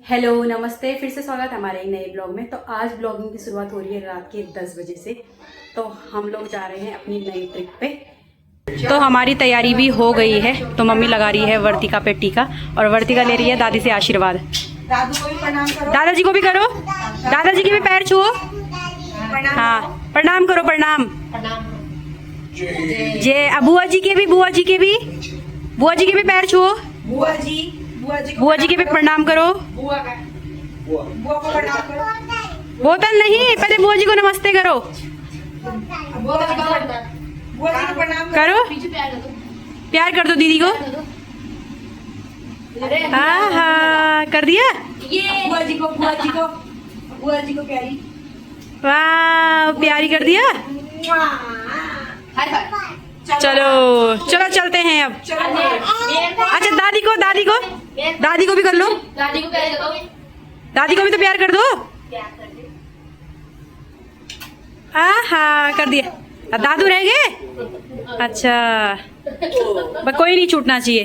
Hello नमस्ते, फिर से स्वागत है हमारे एक नए ब्लॉग में। तो आज ब्लॉगिंग की शुरुआत हो रही है रात के 10 बजे से। तो हम लोग जा रहे हैं अपनी नई ट्रिप पे। तो हमारी तैयारी भी हो गई है। तो मम्मी लगा रही है वर्तिका पे टीका और वर्तिका ले रही है दादी से आशीर्वाद। दादाजी को भी करो, दादाजी के भी पैर छुओ। हाँ प्रणाम करो, प्रणाम। जे बुआ जी के भी, बुआ जी के भी, बुआ जी के भी पैर छुओ। बुआ जी के भी प्रणाम करो। बुआ को प्रणाम करो। वो तो नहीं, पहले बुआ जी को नमस्ते करो। करो, प्यार कर दो दीदी को। हाँ हाँ कर दिया। बुआ जी को प्यारी। वाह प्यारी कर दिया। चलो चलो चलते हैं अब। अच्छा दादी को भी कर लो। दादी को भी तो प्यार कर दो। हाँ कर दिया। अब दादू रह गए। अच्छा बस कोई नहीं छूटना चाहिए।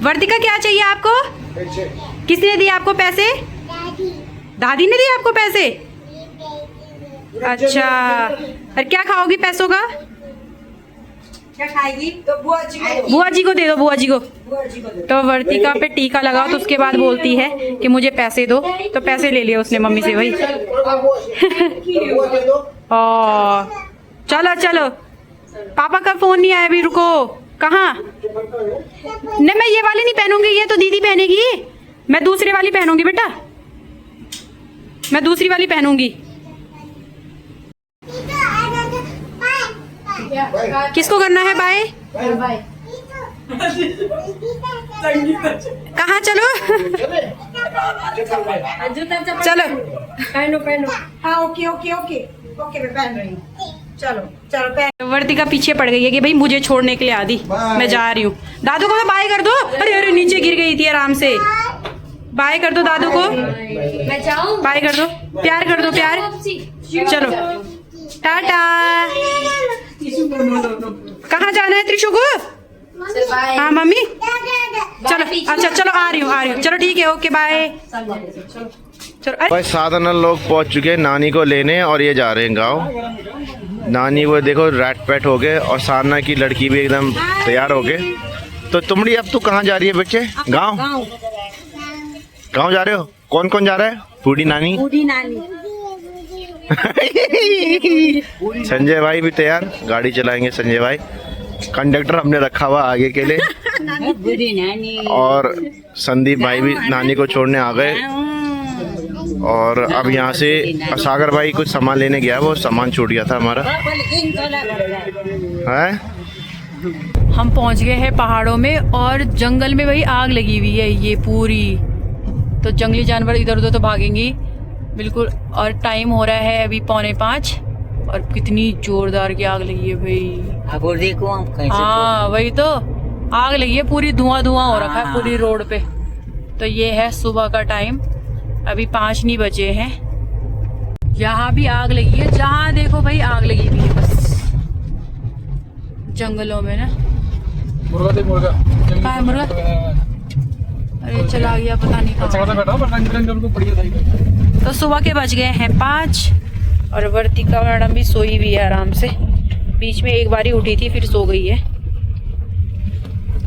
वर्तिका क्या चाहिए आपको? किसने दिए आपको पैसे? दादी ने दिए आपको पैसे। अच्छा और क्या खाओगी पैसों का? क्या खाएगी? तो बुआ जी को दे दो, बुआ जी को। तो वर्तिका पे टीका लगाओ तो उसके बाद बोलती है कि मुझे पैसे दो। तो पैसे ले लिए उसने मम्मी से भाई। ओ चलो चलो, पापा का फोन नहीं आया अभी, रुको। कहाँ? नहीं मैं ये वाली नहीं पहनूंगी, ये तो दीदी पहनेगी। मैं दूसरी वाली पहनूंगी बेटा, मैं दूसरी वाली पहनूंगी। किसको करना है बाय? कहाँ चलो? चलो पहनो। हाँ ओके मैं पहन रही हूँ। चलो पहन। वर्तिका पीछे पड़ गई है कि भाई मुझे छोड़ने के लिए आदि, मैं जा रही हूँ। दादू को तो बाय कर दो। अरे नीचे गिर गई थी आराम से। बाय कर दो दादू को, मैं जाऊँ? बाय कर दो, प्यार कर दो, प्यार। चलो टाटा। कहाँ जाना है त्रिशु को? हाँ मम्मी चलो। अच्छा चलो आ रही हूँ। चलो ठीक है, ओके बाय। चलो भाई साधना लोग पहुंच चुके हैं नानी को लेने और ये जा रहे हैं गाँव। नानी वो देखो रैट पैट हो गए और साधना की लड़की भी एकदम तैयार हो गए। तो तुमड़ी अब तू कहाँ जा रही है बच्चे? गाँव जा रहे हो? कौन कौन जा रहा है? बूढ़ी नानी संजय भाई भी तैयार, गाड़ी चलाएंगे संजय भाई। कंडक्टर हमने रखा हुआ आगे के लिए। और संदीप भाई भी नानी को छोड़ने आ गए। और अब यहाँ से सागर भाई कुछ सामान लेने गया, वो सामान छूट गया था हमारा है। हम पहुँच गए हैं पहाड़ों में और जंगल में वही आग लगी हुई है ये पूरी। तो जंगली जानवर इधर उधर तो भागेंगी बिल्कुल। और टाइम हो रहा है अभी 4:45 और कितनी जोरदार की आग लगी है भाई। देखो हाँ वही तो आग लगी है पूरी, धुआं हो रखा है पूरी रोड पे। तो ये है सुबह का टाइम, अभी 5 नहीं बजे हैं। यहाँ भी आग लगी है, जहाँ देखो भाई आग लगी हुई है बस जंगलों में ना। मुर्गा अरे चला गया पता नहीं कहाँ। तो सुबह के बज गए हैं 5 और वर्तिका मैडम भी सोई हुई है आराम से। बीच में एक बारी उठी थी फिर सो गई है।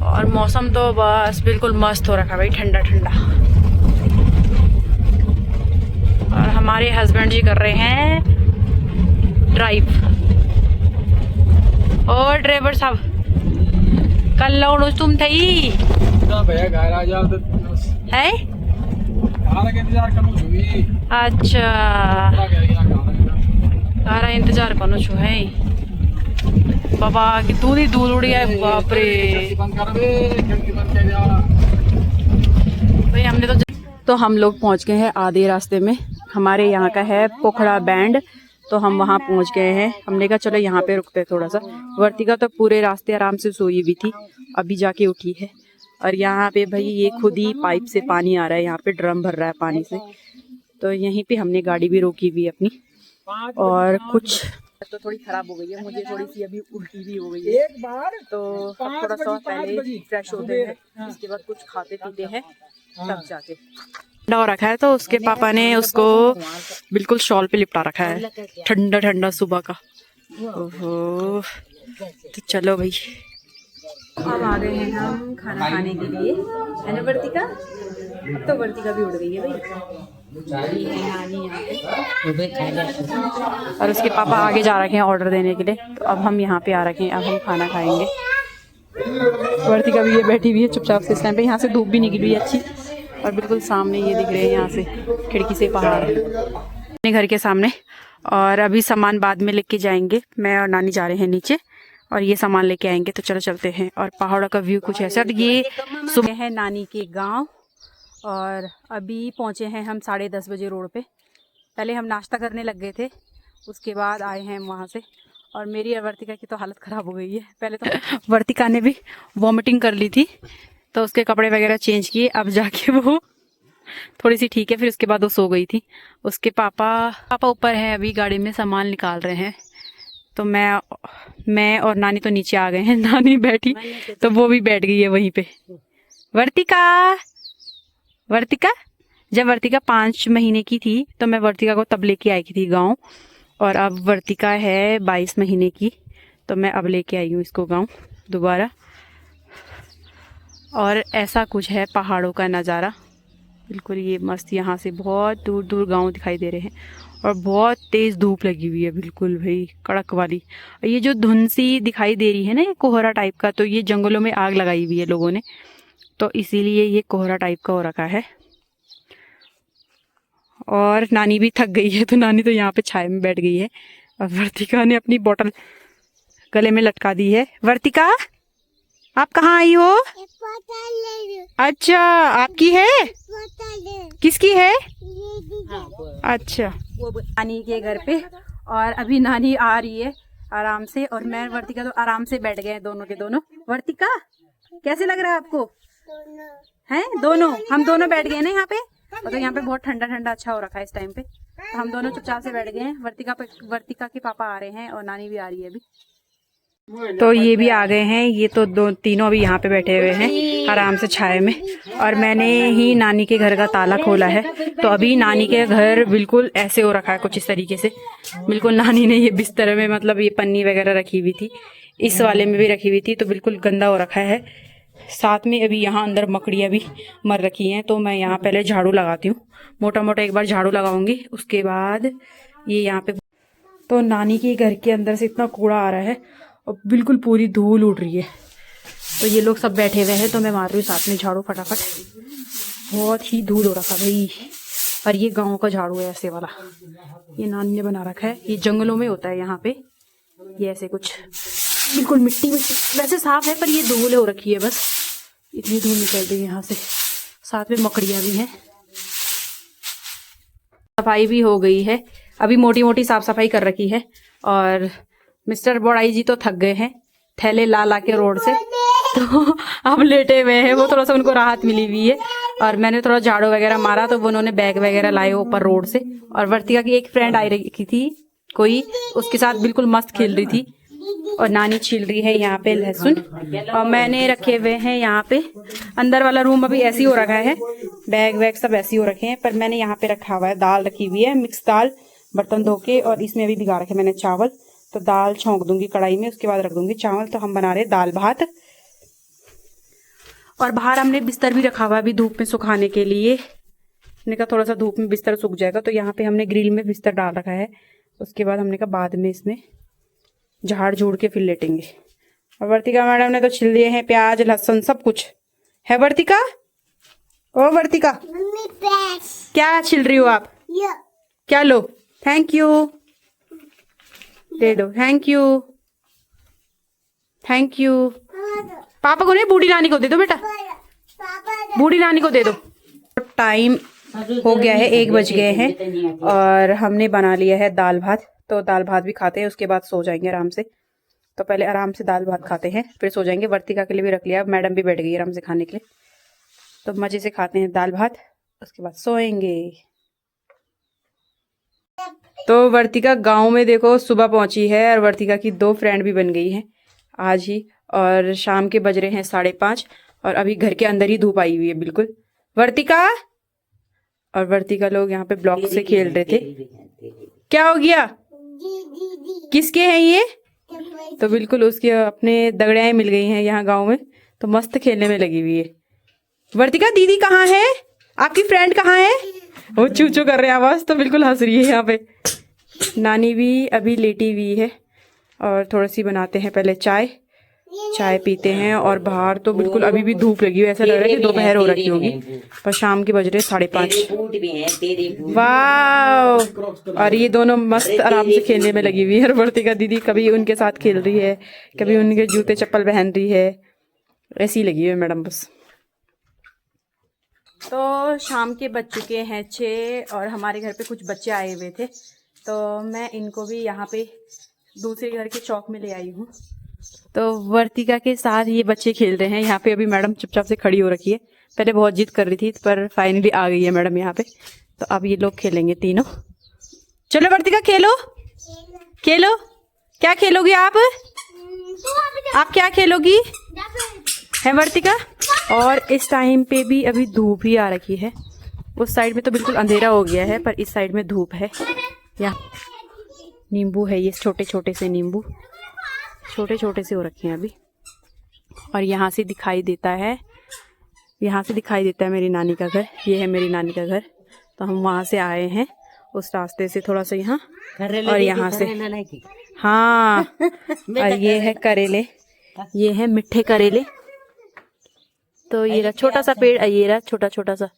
और मौसम तो बस बिल्कुल मस्त हो रखा भाई, ठंडा ठंडा। और हमारे हस्बैंड जी कर रहे हैं ड्राइव। और ड्राइवर साहब कल लौड़ो तुम थी है? अच्छा तारा इंतजार करो छो है बाबा कि दूध ही दूध उड़ गया। बाप रे भाई हमने तो हम लोग पहुंच गए हैं आधे रास्ते में। हमारे यहाँ का है पोखड़ा बैंड, तो हम वहाँ पहुँच गए हैं। हमने कहा चलो यहाँ पे रुकते हैं थोड़ा सा। वर्तिका तो पूरे रास्ते आराम से सोई हुई थी, अभी जाके उठी है। और यहाँ पे भाई ये खुद ही पाइप से पानी आ रहा है, यहाँ पे ड्रम भर रहा है पानी से। तो यहीं पे हमने गाड़ी भी रोकी हुई है अपनी। और कुछ तो थोड़ी खराब हो गई है, मुझे थोड़ी सी अभी उल्टी भी हो गई है। तो अब थोड़ा सा पहले फ्रेश होते हैं, इसके बाद कुछ खाते पीते हैं तब जाके ठंडा हो रखा है, तो उसके पापा ने उसको बिल्कुल शॉल पे लिपटा रखा है, ठंडा ठंडा सुबह का। ओहो, तो चलो भाई, अब आ गए हैं हम खाना खाने के लिए, है ना वर्तिका? अब तो वर्तिका भी उड़ गई है भाई। ये है नानी यहाँ पे और उसके पापा आगे जा रखे हैं ऑर्डर देने के लिए, तो अब हम यहाँ पे आ रखे हैं, अब हम खाना खाएंगे। वर्तिका भी ये बैठी हुई है चुपचाप से इस टाइम पे, यहाँ से धूप भी निकली हुई है अच्छी, और बिल्कुल सामने ये दिख रहे हैं यहाँ से खिड़की से पहाड़ अपने घर के सामने। और अभी सामान बाद में लेके जाएंगे, मैं और नानी जा रहे हैं नीचे और ये सामान लेके आएंगे, तो चलो चलते हैं। और पहाड़ों का व्यू कुछ ऐसा। ये सुबह है नानी के गांव और अभी पहुंचे हैं हम 10:30 बजे रोड पे। पहले हम नाश्ता करने लग गए थे, उसके बाद आए हैं वहाँ से, और मेरी और वर्तिका की तो हालत ख़राब हो गई है। पहले तो वर्तिका ने भी वॉमिटिंग कर ली थी, तो उसके कपड़े वगैरह चेंज किए, अब जाके वो थोड़ी सी ठीक है, फिर उसके बाद वो सो गई थी। उसके पापा ऊपर हैं, अभी गाड़ी में सामान निकाल रहे हैं, तो मैं और नानी तो नीचे आ गए हैं। नानी बैठी तो वो भी बैठ गई है वहीं पे। वर्तिका जब वर्तिका 5 महीने की थी तो मैं वर्तिका को तब लेके आई थी गांव, और अब वर्तिका है 22 महीने की, तो मैं अब लेके आई हूँ इसको गांव दोबारा। और ऐसा कुछ है पहाड़ों का नज़ारा, बिल्कुल ये मस्त। यहाँ से बहुत दूर दूर गांव दिखाई दे रहे हैं, और बहुत तेज़ धूप लगी हुई है, बिल्कुल भाई कड़क वाली। और ये जो धुंध सी दिखाई दे रही है ना, ये कोहरा टाइप का, तो ये जंगलों में आग लगाई हुई है लोगों ने, तो इसीलिए ये कोहरा टाइप का हो रखा है। और नानी भी थक गई है, तो नानी तो यहाँ पे छाया में बैठ गई है, और वर्तिका ने अपनी बोतल गले में लटका दी है। वर्तिका, आप कहाँ आई हो? अच्छा, आपकी है? किसकी है? अच्छा, वो नानी के घर पे। और अभी नानी आ रही है आराम से, और मैं वर्तिका तो आराम से बैठ गए दोनों के दोनों। वर्तिका, कैसे लग रहा है आपको? हैं दोनों, हम दोनों बैठ गए ना यहाँ पे, और तो यहाँ पे बहुत ठंडा ठंडा अच्छा हो रखा है इस टाइम पे, तो हम दोनों चुपचाप से बैठ गए हैं। वर्तिका के पापा आ रहे हैं और नानी भी आ रही है अभी, तो ये भी आ गए हैं। ये तो तीनों अभी यहाँ पे बैठे हुए हैं आराम से छाए में, और मैंने ही नानी के घर का ताला खोला है, तो अभी नानी के घर बिल्कुल ऐसे हो रखा है कुछ इस तरीके से। बिल्कुल नानी ने ये बिस्तर में, मतलब ये पन्नी वगैरह रखी हुई थी, इस वाले में भी रखी हुई थी, तो बिल्कुल गंदा हो रखा है। साथ में अभी यहाँ अंदर मकड़ियाँ भी मर रखी हैं, तो मैं यहाँ पहले झाड़ू लगाती हूँ, मोटा मोटा एक बार झाड़ू लगाऊंगी, उसके बाद ये यहाँ पे। तो नानी के घर के अंदर से इतना कूड़ा आ रहा है और बिल्कुल पूरी धूल उड़ रही है, तो ये लोग सब बैठे हुए हैं, तो मैं मार रही हूँ साथ में झाड़ू फटाफट। बहुत ही धूल हो रखा भाई, और ये गाँव का झाड़ू है ऐसे वाला, ये नानी ने बना रखा है, ये जंगलों में होता है यहाँ पे, ये ऐसे कुछ बिल्कुल मिट्टी वैसे साफ है, पर ये धूल हो रखी है, बस इतनी धूल निकल रही है यहाँ से। साथ में मकड़ियाँ भी हैं। सफाई भी हो गई है, अभी मोटी मोटी साफ सफाई कर रखी है, और मिस्टर बोड़ाई जी तो थक गए हैं थैले ला के रोड से, तो अब लेटे हुए हैं, वो थोड़ा सा उनको राहत मिली हुई है। और मैंने थोड़ा झाड़ू वगैरह मारा, तो वो उन्होंने बैग वगैरह लाए ऊपर रोड से। और वर्तिका की एक फ्रेंड आई रखी थी कोई, उसके साथ बिल्कुल मस्त खेल रही थी, और नानी छील रही है यहाँ पे लहसुन, और मैंने रखे हुए हैं यहाँ पे। अंदर वाला रूम अभी ऐसी हो रखा है, बैग वैग सब ऐसी हो रखे हैं, पर मैंने यहाँ पे रखा हुआ है, दाल रखी हुई है, मिक्स दाल, बर्तन धो के, और इसमें अभी भिगा रखे मैंने चावल, तो दाल छौंक दूंगी कढ़ाई में, उसके बाद रख दूंगी चावल। तो हम बना रहे दाल भात, और बाहर हमने बिस्तर भी रखा हुआ है अभी धूप में सुखाने के लिए। हमने कहा थोड़ा सा धूप में बिस्तर सूख जाएगा, तो यहाँ पे हमने ग्रिल में बिस्तर डाल रखा है। उसके बाद हमने कहा बाद में इसमें झाड़ झूड़ के फिर लेटेंगे। और वर्तिका मैडम ने तो छिल दिए हैं प्याज लहसुन सब कुछ है। वर्तिका, ओ वर्तिका, क्या छिल रही हो आप? क्या लो, थैंक यू दे दो, थैंक यू थैंक यू। पापा को नहीं, बूढ़ी रानी को दे दो बेटा, बूढ़ी रानी को दे दो। टाइम हो गया है, 1 बज गए हैं, और हमने बना लिया है दाल भात, तो दाल भात भी खाते हैं, उसके बाद सो जाएंगे आराम से। तो पहले आराम से दाल भात खाते हैं, फिर सो जाएंगे। वर्तिका के लिए भी रख लिया, मैडम भी बैठ गई आराम से खाने के लिए, तो मजे से खाते हैं दाल भात, उसके बाद सोएंगे। तो वर्तिका गांव में देखो सुबह पहुंची है, और वर्तिका की 2 फ्रेंड भी बन गई हैं आज ही, और शाम के बज रहे हैं 5:30, और अभी घर के अंदर ही धूप आई हुई है बिल्कुल, वर्तिका और वर्तिका लोग यहाँ पे ब्लॉक से खेल रहे थे। क्या हो गया? किसके हैं ये? तो बिल्कुल उसकी अपने दगड़ियाएं मिल गई हैं यहाँ गांव में, तो मस्त खेलने में लगी हुई है। वर्तिका दीदी कहाँ है? आपकी फ्रेंड कहाँ है? वो चू चू कर रहे हैं आवाज, तो बिल्कुल हंस रही है यहाँ पे। नानी भी अभी लेटी हुई है और थोड़ी सी बनाते हैं पहले चाय पीते हैं। और बाहर तो बिल्कुल अभी भी धूप लगी हुई है, ऐसा लग रहा है कि दोपहर हो रखी होगी, पर शाम के बज रहे 5:30। वाह! और ये दोनों मस्त आराम से खेलने में लगी हुई है। और वर्तिका दीदी कभी उनके साथ खेल रही है, कभी उनके जूते चप्पल पहन रही है, ऐसी लगी हुई है मैडम बस। तो शाम के बज चुके हैं 6 और हमारे घर पे कुछ बच्चे आए हुए थे, तो मैं इनको भी यहाँ पे दूसरे घर के चौक में ले आई हूँ। तो वर्तिका के साथ ये बच्चे खेल रहे हैं। यहाँ पे अभी मैडम चुपचाप से खड़ी हो रखी है, पहले बहुत जिद कर रही थी पर फाइनली आ गई है मैडम यहाँ पे। तो अब ये लोग खेलेंगे तीनों। चलो वर्तिका खेलो। क्या खेलोगी आप क्या खेलोगी है वर्तिका? और इस टाइम पे भी अभी धूप ही आ रखी है। उस साइड में तो बिल्कुल अंधेरा हो गया है, पर इस साइड में धूप है। यहाँ नींबू है, ये छोटे छोटे से नींबू छोटे छोटे से हो रखे हैं अभी। और यहाँ से दिखाई देता है मेरी नानी का घर। ये है मेरी नानी का घर। तो हम वहाँ से आए हैं उस रास्ते से थोड़ा सा यहाँ, और यहाँ से हाँ। और ये है करेले, ये है मिठे करेले। तो ये रहा छोटा सा पेड़, ये रहा छोटा सा,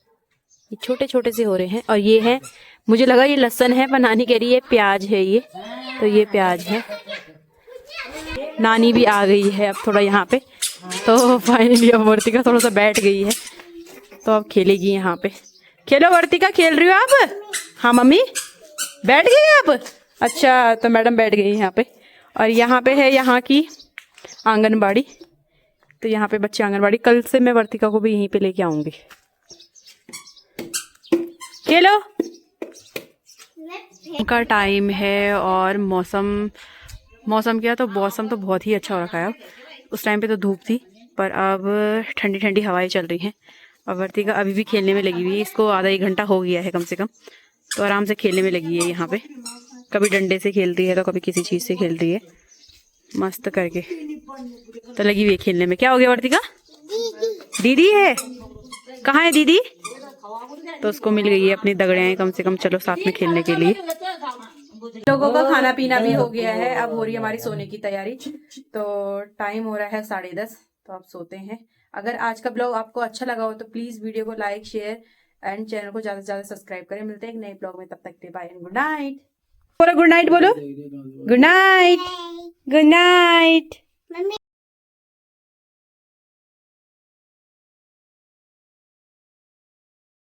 ये छोटे छोटे से हो रहे हैं। और ये है, मुझे लगा ये लहसुन है पर नानी कह रही है प्याज है ये, तो ये प्याज है। नानी भी आ गई है अब थोड़ा यहाँ पे। तो फाइनली अब वर्तिका थोड़ा सा बैठ गई है, तो अब खेलेगी यहाँ पे। खेलो वर्तिका, खेल रही हो आप? हाँ मम्मी बैठ गई आप? अच्छा, तो मैडम बैठ गई यहाँ पे। और यहाँ पे है यहाँ की आंगनबाड़ी, तो यहाँ पे बच्चे आंगनबाड़ी, कल से मैं वर्तिका को भी यहीं पे लेके आऊंगी। खेलो का टाइम है और मौसम क्या, तो मौसम तो बहुत ही अच्छा हो रखा है। उस टाइम पे तो धूप थी, पर अब ठंडी ठंडी हवाएं चल रही हैं। और वर्तिका अभी भी खेलने में लगी हुई है, इसको आधा 1 घंटा हो गया है कम से कम, तो आराम से खेलने में लगी है यहाँ पे। कभी डंडे से खेल रही है तो कभी किसी चीज़ से खेल रही है, मस्त करके तो लगी हुई है खेलने में। क्या हो गया वर्तिका? दीदी है? कहाँ है दीदी? तो उसको मिल गई है अपनी दगड़ियाएं कम से कम, चलो साथ में खेलने के लिए। लोगों का खाना पीना भी हो गया है, अब हो रही है हमारी सोने की तैयारी। तो टाइम हो रहा है 10:30, तो अब सोते हैं। अगर आज का ब्लॉग आपको अच्छा लगा हो तो प्लीज वीडियो को लाइक, शेयर एंड चैनल को ज्यादा से ज्यादा सब्सक्राइब करें। मिलते हैं एक नए ब्लॉग में, तब तक के बाय एंड गुड नाइट। बोलो गुड नाइट, बोलो गुड नाइट, गुड नाइट।